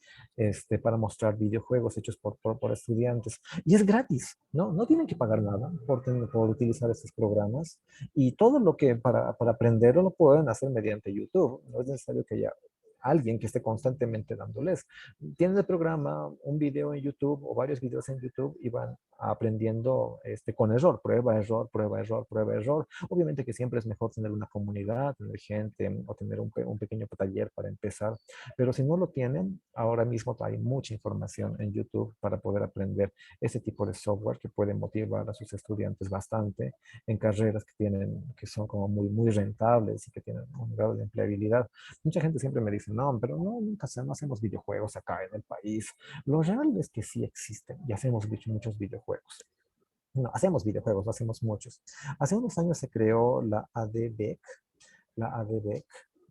para mostrar videojuegos hechos por estudiantes. Y es gratis, ¿no? No tienen que pagar nada por utilizar estos programas. Y todo lo que para aprenderlo lo pueden hacer mediante YouTube. No es necesario que haya alguien que esté constantemente dándoles. Tienen el programa, un video en YouTube o varios videos en YouTube y van aprendiendo con error, prueba, error, prueba, error, prueba, error. Obviamente que siempre es mejor tener una comunidad, tener gente o tener un pequeño taller para empezar. Pero si no lo tienen, ahora mismo hay mucha información en YouTube para poder aprender ese tipo de software que puede motivar a sus estudiantes bastante en carreras que son como muy, muy rentables y que tienen un grado de empleabilidad. Mucha gente siempre me dice, no, pero no hacemos videojuegos acá en el país. Lo real es que sí existen y hacemos muchos videojuegos. No, hacemos videojuegos, hacemos muchos. Hace unos años se creó la ADVEC,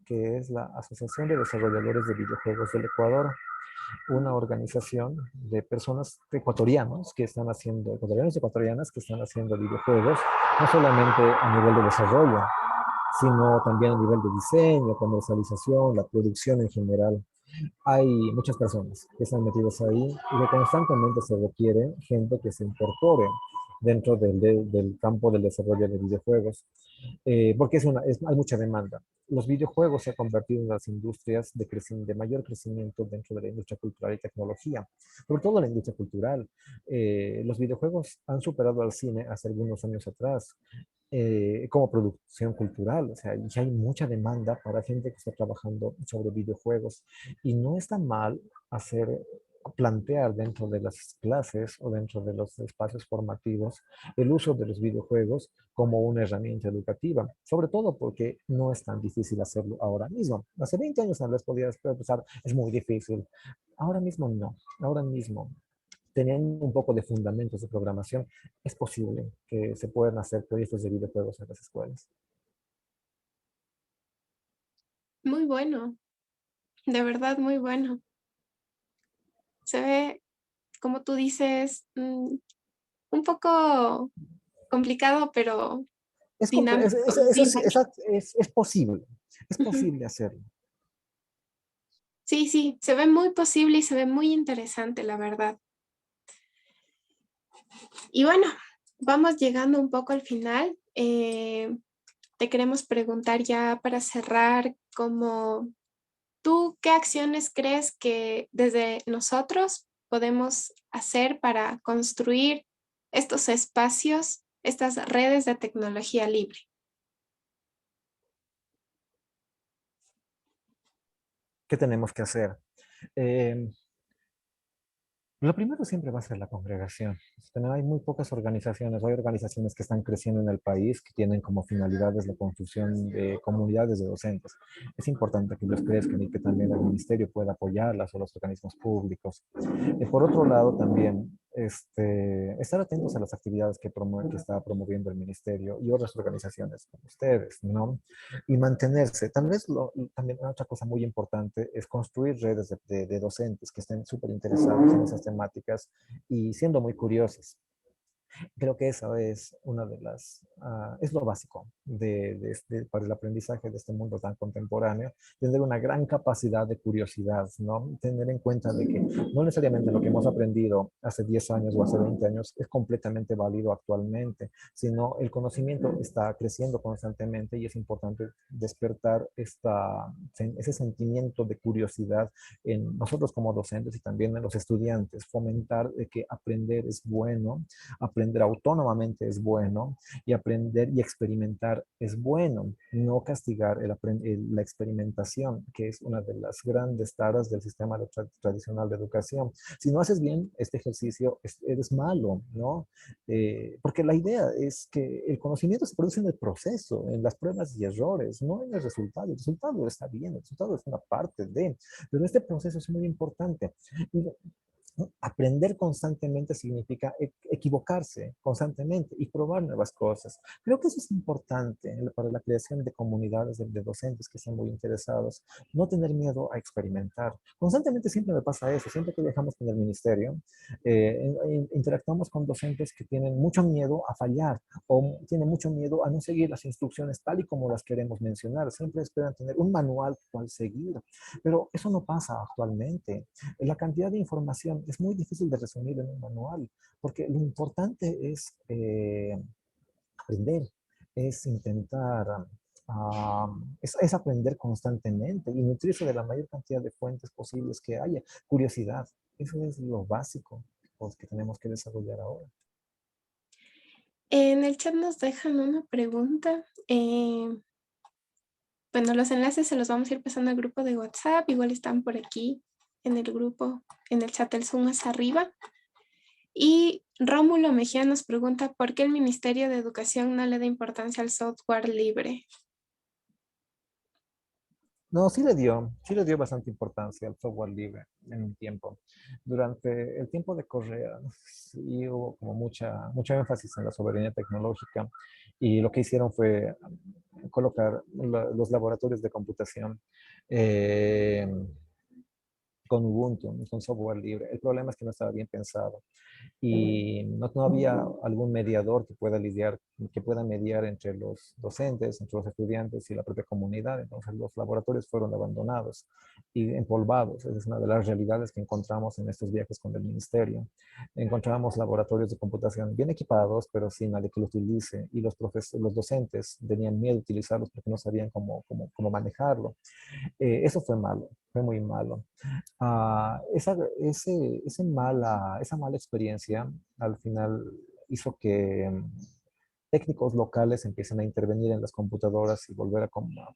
que es la Asociación de Desarrolladores de Videojuegos del Ecuador, una organización de personas ecuatorianos que están haciendo, ecuatorianos y ecuatorianas que están haciendo videojuegos, no solamente a nivel de desarrollo, sino también a nivel de diseño, comercialización, la producción en general. Hay muchas personas que están metidas ahí y que constantemente se requiere gente que se incorpore dentro del campo del desarrollo de videojuegos, porque hay mucha demanda. Los videojuegos se han convertido en las industrias de mayor crecimiento dentro de la industria cultural y tecnología, sobre todo la industria cultural. Los videojuegos han superado al cine hace algunos años atrás como producción cultural. O sea, ya hay mucha demanda para gente que está trabajando sobre videojuegos y no está mal plantear dentro de las clases o dentro de los espacios formativos el uso de los videojuegos como una herramienta educativa, sobre todo porque no es tan difícil hacerlo ahora mismo. Hace 20 años tal vez podías pensar, es muy difícil. Ahora mismo no, ahora mismo teniendo un poco de fundamentos de programación, es posible que se puedan hacer proyectos de videojuegos en las escuelas. Muy bueno, de verdad muy bueno. Se ve, como tú dices, un poco complicado, pero Es, dinámico, dinámico. es Ujú. posible hacerlo. Sí, sí, se ve muy posible y se ve muy interesante, la verdad. Y bueno, vamos llegando un poco al final. Te queremos preguntar ya para cerrar, como tú, ¿qué acciones crees que desde nosotros podemos hacer para construir estos espacios, estas redes de tecnología libre? ¿Qué tenemos que hacer? Eh, Lo primero siempre va a ser la congregación. Hay muy pocas organizaciones, hay organizaciones que están creciendo en el país que tienen como finalidades la construcción de comunidades de docentes. Es importante que ellos crezcan y que también el ministerio pueda apoyarlas o los organismos públicos. Por otro lado, también estar atentos a las actividades que está promoviendo el ministerio y otras organizaciones como ustedes, ¿no? Y mantenerse. Tal vez también otra cosa muy importante es construir redes de docentes que estén súper interesados en esas temáticas y siendo muy curiosos. Creo que esa es una de es lo básico para el aprendizaje de este mundo tan contemporáneo, tener una gran capacidad de curiosidad, ¿no? Tener en cuenta de que no necesariamente lo que hemos aprendido hace 10 años o hace 20 años es completamente válido actualmente, sino el conocimiento está creciendo constantemente y es importante despertar ese sentimiento de curiosidad en nosotros como docentes y también en los estudiantes, fomentar de que aprender es bueno, aprender autónomamente es bueno y aprender y experimentar es bueno. No castigar la experimentación, que es una de las grandes taras del sistema tradicional de educación. Si no haces bien este ejercicio, eres malo, ¿no? Porque la idea es que el conocimiento se produce en el proceso, en las pruebas y errores, no en el resultado. El resultado está bien, el resultado es una parte de, pero este proceso es muy importante. Y aprender constantemente significa equivocarse constantemente y probar nuevas cosas. Creo que eso es importante para la creación de comunidades de docentes que estén muy interesados. No tener miedo a experimentar. Constantemente siempre me pasa eso. Siempre que viajamos con el ministerio, interactuamos con docentes que tienen mucho miedo a fallar o tienen mucho miedo a no seguir las instrucciones tal y como las queremos mencionar. Siempre esperan tener un manual cual seguir. Pero eso no pasa actualmente. La cantidad de información es muy difícil de resumir en un manual, porque lo importante es aprender, es intentar, es aprender constantemente y nutrirse de la mayor cantidad de fuentes posibles que haya. Curiosidad, eso es lo básico pues, que tenemos que desarrollar ahora. En el chat nos dejan una pregunta. Bueno, los enlaces se los vamos a ir pasando al grupo de WhatsApp. Igual están por aquí en el grupo, en el chat del Zoom más arriba. Y Rómulo Mejía nos pregunta por qué el Ministerio de Educación no le da importancia al software libre. No, sí le dio bastante importancia al software libre en un tiempo. Durante el tiempo de Correa, sí hubo como mucha énfasis en la soberanía tecnológica y lo que hicieron fue colocar los laboratorios de computación eh, con Ubuntu, con software libre. El problema es que no estaba bien pensado y no había algún mediador que pueda mediar entre los docentes, entre los estudiantes y la propia comunidad. Entonces los laboratorios fueron abandonados y empolvados. Esa es una de las realidades que encontramos en estos viajes con el ministerio. Encontramos laboratorios de computación bien equipados, pero sin nadie que los utilice y los docentes tenían miedo de utilizarlos porque no sabían cómo manejarlo. Eso fue malo, fue muy malo. Esa mala experiencia al final hizo que técnicos locales empiecen a intervenir en las computadoras y volver a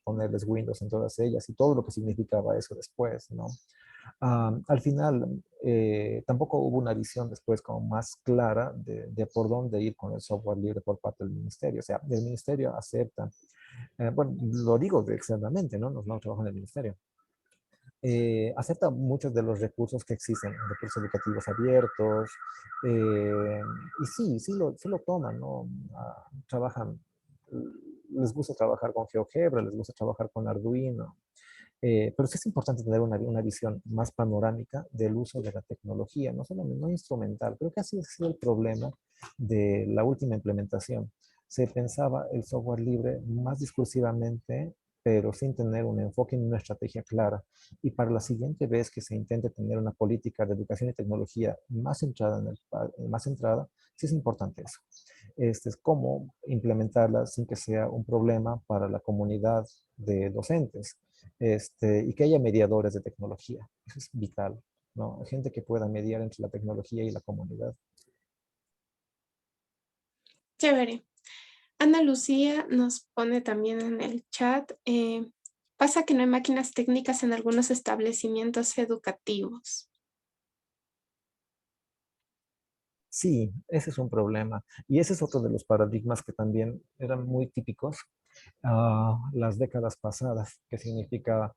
ponerles Windows en todas ellas y todo lo que significaba eso después, ¿no? Al final, tampoco hubo una visión después como más clara de por dónde ir con el software libre por parte del ministerio. O sea, el ministerio acepta, bueno, lo digo externamente, ¿no? No trabajo en el ministerio acepta muchos de los recursos que existen, recursos educativos abiertos, y sí lo toman, ¿no? Trabajan, les gusta trabajar con GeoGebra, les gusta trabajar con Arduino, pero sí es importante tener una visión más panorámica del uso de la tecnología, no solamente no instrumental. Creo que así ha sido el problema de la última implementación. Se pensaba el software libre más discursivamente, pero sin tener un enfoque ni una estrategia clara. Y para la siguiente vez que se intente tener una política de educación y tecnología más centrada, más centrada, sí es importante eso. Este es cómo implementarla sin que sea un problema para la comunidad de docentes, y que haya mediadores de tecnología. Eso es vital, ¿no? Gente que pueda mediar entre la tecnología y la comunidad. Chévere. Ana Lucía nos pone también en el chat, pasa que no hay máquinas técnicas en algunos establecimientos educativos. Sí, ese es un problema. Y ese es otro de los paradigmas que también eran muy típicos las décadas pasadas, que significa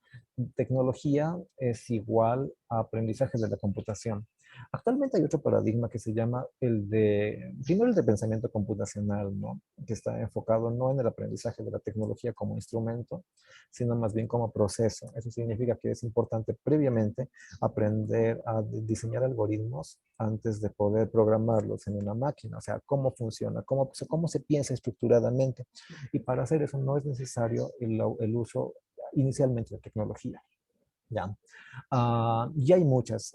tecnología es igual a aprendizaje de la computación. Actualmente hay otro paradigma que se llama primero el de pensamiento computacional, ¿no? Que está enfocado no en el aprendizaje de la tecnología como instrumento, sino más bien como proceso. Eso significa que es importante previamente aprender a diseñar algoritmos antes de poder programarlos en una máquina, o sea, cómo funciona, cómo se piensa estructuradamente. Y para hacer eso no es necesario el uso inicialmente de tecnología. ¿Ya? Y muchos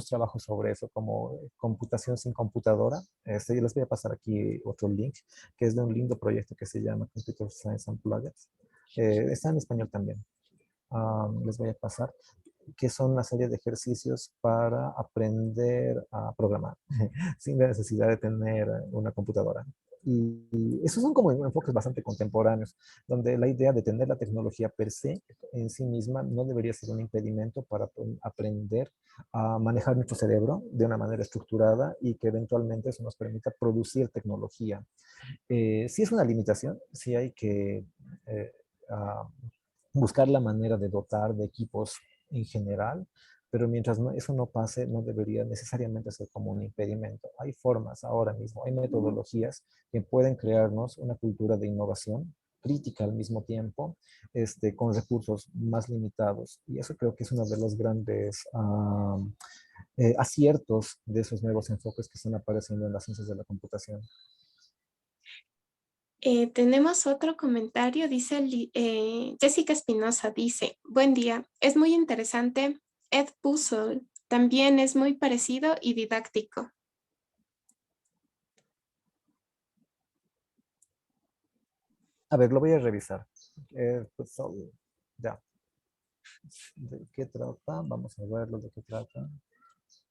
trabajos sobre eso, como computación sin computadora. Yo les voy a pasar aquí otro link, que es de un lindo proyecto que se llama Computer Science Unplugged. Está en español también. Les voy a pasar, que son una serie de ejercicios para aprender a programar sin la necesidad de tener una computadora. Y esos son como enfoques bastante contemporáneos, donde la idea de tener la tecnología per se en sí misma no debería ser un impedimento para aprender a manejar nuestro cerebro de una manera estructurada y que eventualmente eso nos permita producir tecnología. Sí es una limitación, sí hay que eh, uh, buscar la manera de dotar de equipos en general, pero mientras eso no pase, no debería necesariamente ser como un impedimento. Hay formas ahora mismo, hay metodologías que pueden crearnos una cultura de innovación crítica al mismo tiempo, con recursos más limitados. Y eso creo que es uno de los grandes aciertos de esos nuevos enfoques que están apareciendo en las ciencias de la computación. Tenemos otro comentario, dice Jessica Espinosa, dice, buen día, es muy interesante, Ed Puzzle también es muy parecido y didáctico. A ver, lo voy a revisar. Pues, ya. ¿De qué trata? Vamos a verlo de qué trata.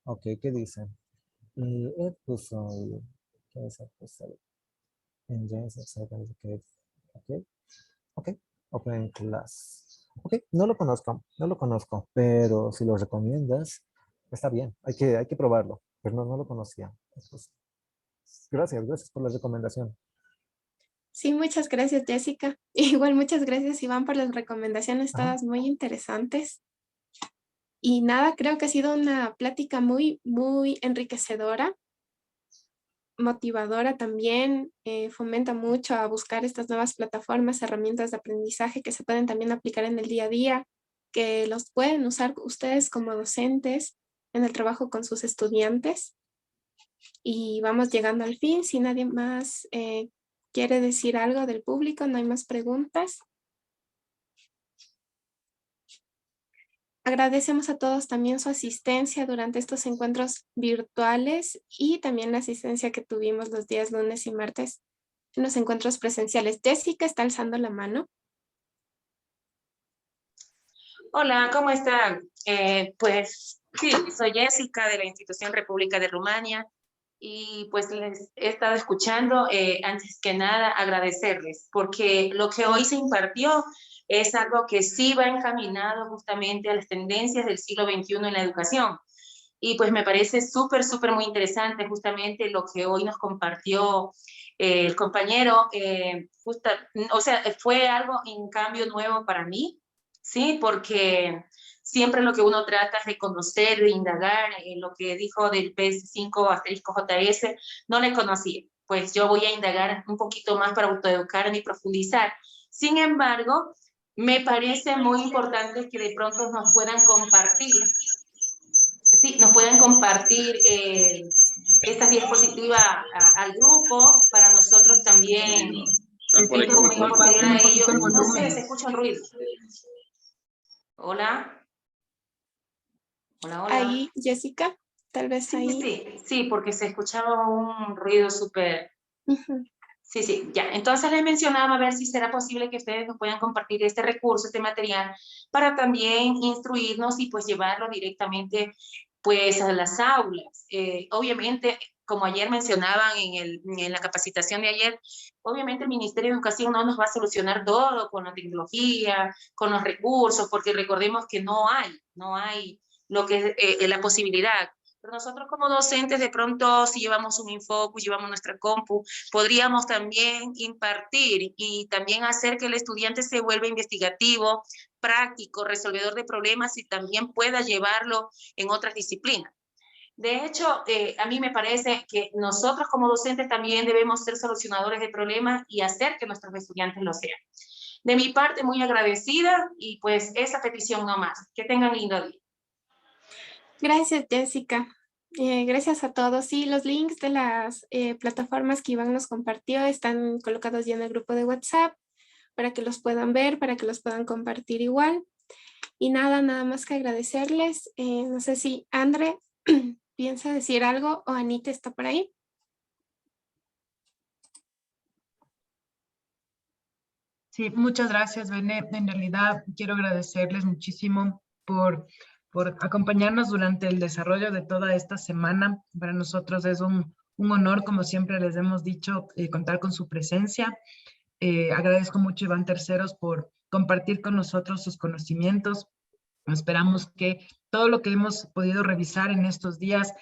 Ok, ¿qué dice? Episode. ¿Qué es episode? Engines Excited Educate. Ok, ok. Open Class. Ok, no lo conozco, no lo conozco, pero si lo recomiendas, está bien, hay que probarlo, pero no lo conocía. Pues, gracias por la recomendación. Sí, muchas gracias, Jessica. Igual muchas gracias, Iván, por las recomendaciones, Ajá. todas muy interesantes. Y nada, creo que ha sido una plática muy, muy enriquecedora, motivadora también, fomenta mucho a buscar estas nuevas plataformas, herramientas de aprendizaje que se pueden también aplicar en el día a día, que los pueden usar ustedes como docentes en el trabajo con sus estudiantes. Y vamos llegando al fin. Si nadie más quiere decir algo del público, no hay más preguntas. Agradecemos a todos también su asistencia durante estos encuentros virtuales y también la asistencia que tuvimos los días lunes y martes en los encuentros presenciales. Jessica está alzando la mano. Hola, ¿cómo están? Pues sí, soy Jessica de la Institución República de Rumania y pues les he estado escuchando. Antes que nada, agradecerles porque lo que hoy se impartió es algo que sí va encaminado justamente a las tendencias del siglo XXI en la educación. Y pues me parece súper, súper muy interesante justamente lo que hoy nos compartió el compañero. O sea, fue algo en cambio nuevo para mí, ¿sí? Porque siempre lo que uno trata es de conocer, de indagar. Lo que dijo del PS5*JS, no le conocía. Pues yo voy a indagar un poquito más para autoeducarme y profundizar. Sin embargo, me parece muy importante que de pronto nos puedan compartir, sí, nos puedan compartir estas diapositivas al grupo para nosotros también. Posterior a ello, no sé, se escucha un ruido. Hola. Hola, hola. Ahí, Jessica, tal vez sí, ahí. Sí, porque se escuchaba un ruido súper... Sí, ya. Entonces les mencionaba a ver si será posible que ustedes nos puedan compartir este recurso, este material, para también instruirnos y pues llevarlo directamente pues a las aulas. Obviamente, como ayer mencionaban en la capacitación de ayer, obviamente el Ministerio de Educación no nos va a solucionar todo con la tecnología, con los recursos, porque recordemos que no hay lo que es la posibilidad. Pero nosotros como docentes, de pronto, si llevamos un Infocus, llevamos nuestra compu, podríamos también impartir y también hacer que el estudiante se vuelva investigativo, práctico, resolvedor de problemas y también pueda llevarlo en otras disciplinas. De hecho, a mí me parece que nosotros como docentes también debemos ser solucionadores de problemas y hacer que nuestros estudiantes lo sean. De mi parte, muy agradecida y pues esa petición no más. Que tengan lindo día. Gracias, Jessica. Gracias a todos. Sí, los links de las plataformas que Iván nos compartió están colocados ya en el grupo de WhatsApp para que los puedan ver, para que los puedan compartir igual. Y nada más que agradecerles. No sé si André piensa decir algo o Anita está por ahí. Sí, muchas gracias, Bene. En realidad quiero agradecerles muchísimo por acompañarnos durante el desarrollo de toda esta semana. Para nosotros es un honor, como siempre les hemos dicho, contar con su presencia. Agradezco mucho a Iván Terceros por compartir con nosotros sus conocimientos. Esperamos que todo lo que hemos podido revisar en estos días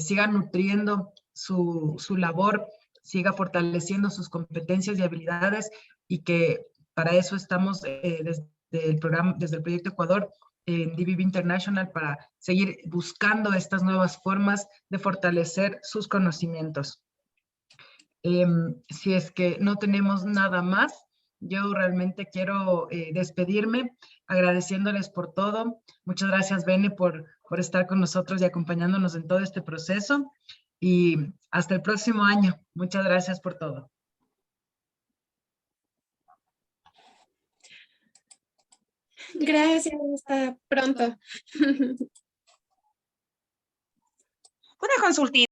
siga nutriendo su labor, siga fortaleciendo sus competencias y habilidades, y que para eso estamos desde el programa, desde el Proyecto Ecuador en DBB International, para seguir buscando estas nuevas formas de fortalecer sus conocimientos. Si es que no tenemos nada más, yo realmente quiero despedirme agradeciéndoles por todo. Muchas gracias, Bene, por estar con nosotros y acompañándonos en todo este proceso. Y hasta el próximo año. Muchas gracias por todo. Gracias, hasta pronto. Una consultita.